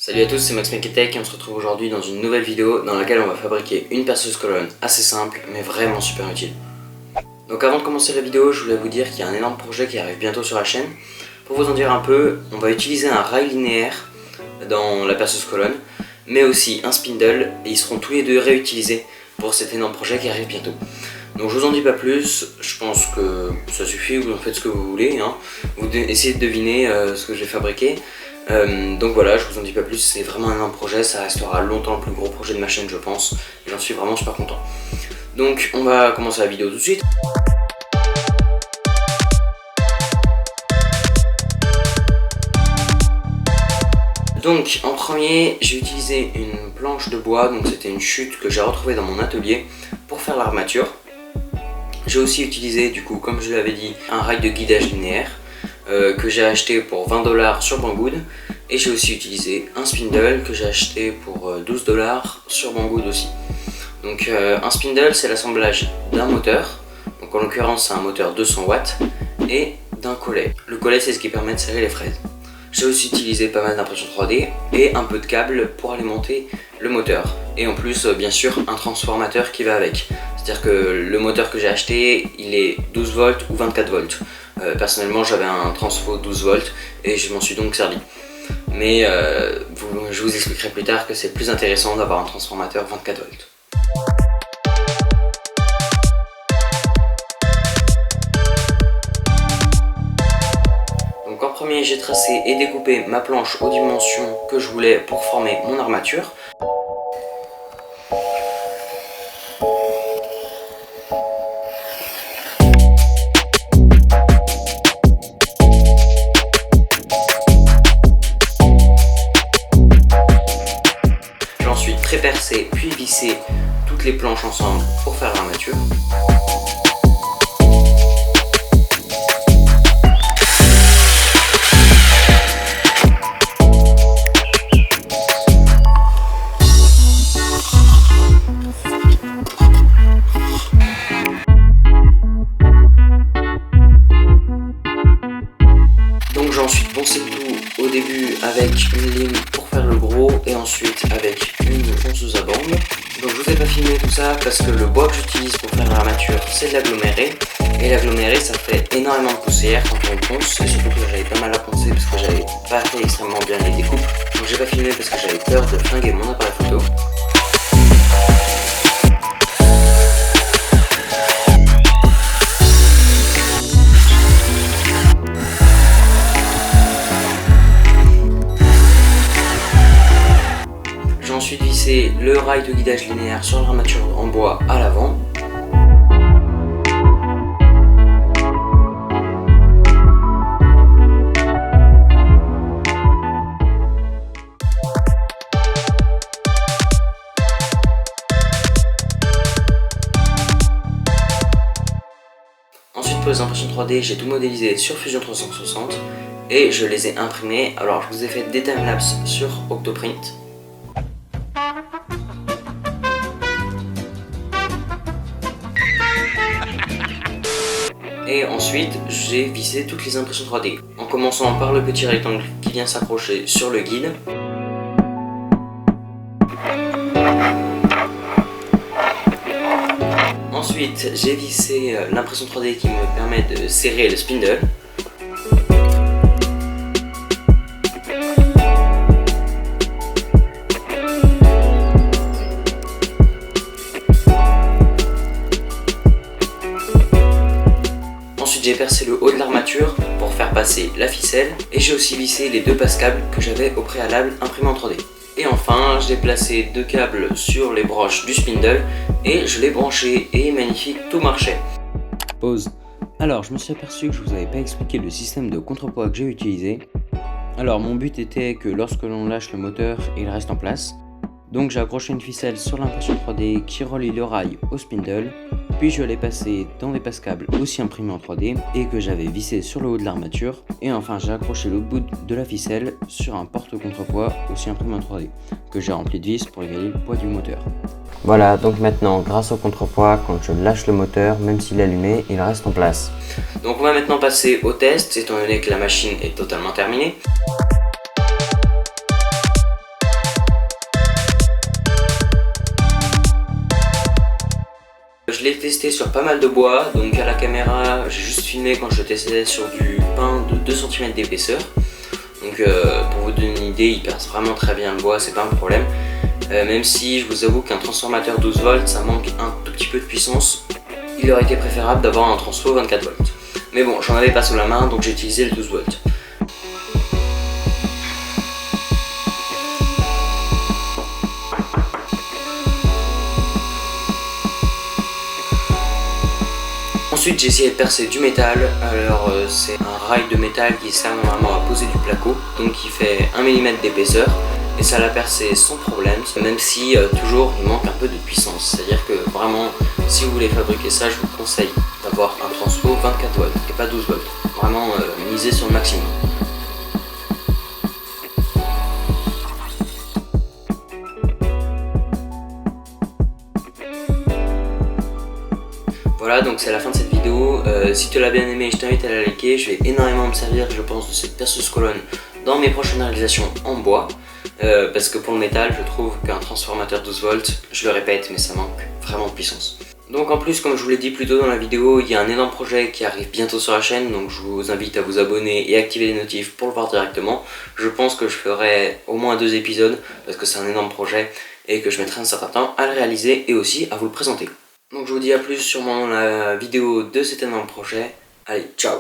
Salut à tous, c'est Max Tech et on se retrouve aujourd'hui dans une nouvelle vidéo dans laquelle on va fabriquer une perceuse colonne assez simple mais vraiment super utile. Donc avant de commencer la vidéo, je voulais vous dire qu'il y a un énorme projet qui arrive bientôt sur la chaîne. Pour vous en dire un peu, on va utiliser un rail linéaire dans la perceuse colonne, mais aussi un spindle, et ils seront tous les deux réutilisés pour cet énorme projet qui arrive bientôt. Donc je vous en dis pas plus, je pense que ça suffit, vous en faites ce que vous voulez, hein. Vous essayez de deviner ce que j'ai fabriqué. Donc voilà, je vous en dis pas plus, c'est vraiment un énorme projet, ça restera longtemps le plus gros projet de ma chaîne je pense, et j'en suis vraiment super content. Donc on va commencer la vidéo tout de suite. Donc en premier, j'ai utilisé une planche de bois, donc c'était une chute que j'ai retrouvée dans mon atelier pour faire l'armature. J'ai aussi utilisé du coup, comme je l'avais dit, un rail de guidage linéaire que j'ai acheté pour 20 $ sur Banggood, et j'ai aussi utilisé un spindle que j'ai acheté pour 12 $ sur Banggood aussi. Donc un spindle, c'est l'assemblage d'un moteur, donc en l'occurrence c'est un moteur 200 watts, et d'un collet. Le collet, c'est ce qui permet de serrer les fraises. J'ai aussi utilisé pas mal d'impression 3D et un peu de câble pour alimenter le moteur, et en plus bien sûr un transformateur qui va avec. C'est-à-dire que le moteur que j'ai acheté, il est 12 volts ou 24 volts. Personnellement j'avais un transfo 12 volts et je m'en suis donc servi. Mais je vous expliquerai plus tard que c'est plus intéressant d'avoir un transformateur 24 volts. Donc en premier, j'ai tracé et découpé ma planche aux dimensions que je voulais pour former mon armature. Pré-percer puis visser toutes les planches ensemble pour faire l'armature. Donc j'ai ensuite poncé le tout au début avec une lime pour faire le gros et ensuite avec une ponceuse à bande. Donc je vous ai pas filmé tout ça parce que le bois que j'utilise pour faire l'armature c'est de l'aggloméré, et l'aggloméré ça fait énormément de poussière quand on ponce, et surtout que j'avais pas mal à poncer parce que j'avais pas fait extrêmement bien les découpes. Donc j'ai pas filmé parce que j'avais peur de flinguer mon appareil photo. J'ai ensuite vissé le rail de guidage linéaire sur l'armature en bois à l'avant. Ensuite pour les impressions 3D, j'ai tout modélisé sur Fusion 360 et je les ai imprimés. Alors je vous ai fait des timelapses sur Octoprint. Et ensuite, j'ai vissé toutes les impressions 3D, en commençant par le petit rectangle qui vient s'accrocher sur le guide. Ensuite, j'ai vissé l'impression 3D qui me permet de serrer le spindle. J'ai percé le haut de l'armature pour faire passer la ficelle, et j'ai aussi vissé les deux passes-câbles que j'avais au préalable imprimés en 3D. Et enfin, j'ai placé deux câbles sur les broches du spindle et je l'ai branché, et magnifique, tout marchait. Pause. Alors, je me suis aperçu que je vous avais pas expliqué le système de contrepoids que j'ai utilisé. Alors, mon but était que lorsque l'on lâche le moteur, il reste en place. Donc j'ai accroché une ficelle sur l'impression 3D qui relie le rail au spindle, puis je l'ai passé dans des passes-câbles aussi imprimés en 3D et que j'avais vissé sur le haut de l'armature, et enfin j'ai accroché l'autre bout de la ficelle sur un porte-contrepoids aussi imprimé en 3D que j'ai rempli de vis pour égaler le poids du moteur. Voilà, donc maintenant grâce au contrepoids, quand je lâche le moteur, même s'il est allumé, il reste en place. Donc on va maintenant passer au test, étant donné que la machine est totalement terminée. je l'ai testé sur pas mal de bois, donc à la caméra j'ai juste filmé quand je testais sur du pain de 2 cm d'épaisseur. Donc pour vous donner une idée, il perce vraiment très bien le bois, c'est pas un problème. Même si je vous avoue qu'un transformateur 12 volts ça manque un tout petit peu de puissance, il aurait été préférable d'avoir un transfo 24 volts. Mais bon, j'en avais pas sous la main donc j'ai utilisé le 12 volts. Ensuite j'ai essayé de percer du métal. Alors c'est un rail de métal qui sert normalement à poser du placo, donc qui fait 1 mm d'épaisseur, et ça l'a percé sans problème, même si toujours il manque un peu de puissance. C'est à dire que vraiment si vous voulez fabriquer ça, je vous conseille d'avoir un transfo 24 volts et pas 12 volts. Vraiment misez sur le maximum. Voilà, donc c'est la fin de cette vidéo. Si tu l'as bien aimé, je t'invite à la liker. Je vais énormément me servir, je pense, de cette perceuse colonne dans mes prochaines réalisations en bois. Parce que pour le métal, je trouve qu'un transformateur 12 volts, je le répète, mais ça manque vraiment de puissance. Donc en plus, comme je vous l'ai dit plus tôt dans la vidéo, il y a un énorme projet qui arrive bientôt sur la chaîne. Donc je vous invite à vous abonner et activer les notifs pour le voir directement. Je pense que je ferai au moins 2 épisodes, parce que c'est un énorme projet et que je mettrai un certain temps à le réaliser et aussi à vous le présenter. Donc je vous dis à plus sûrement dans la vidéo de cet énorme projet. Allez, ciao!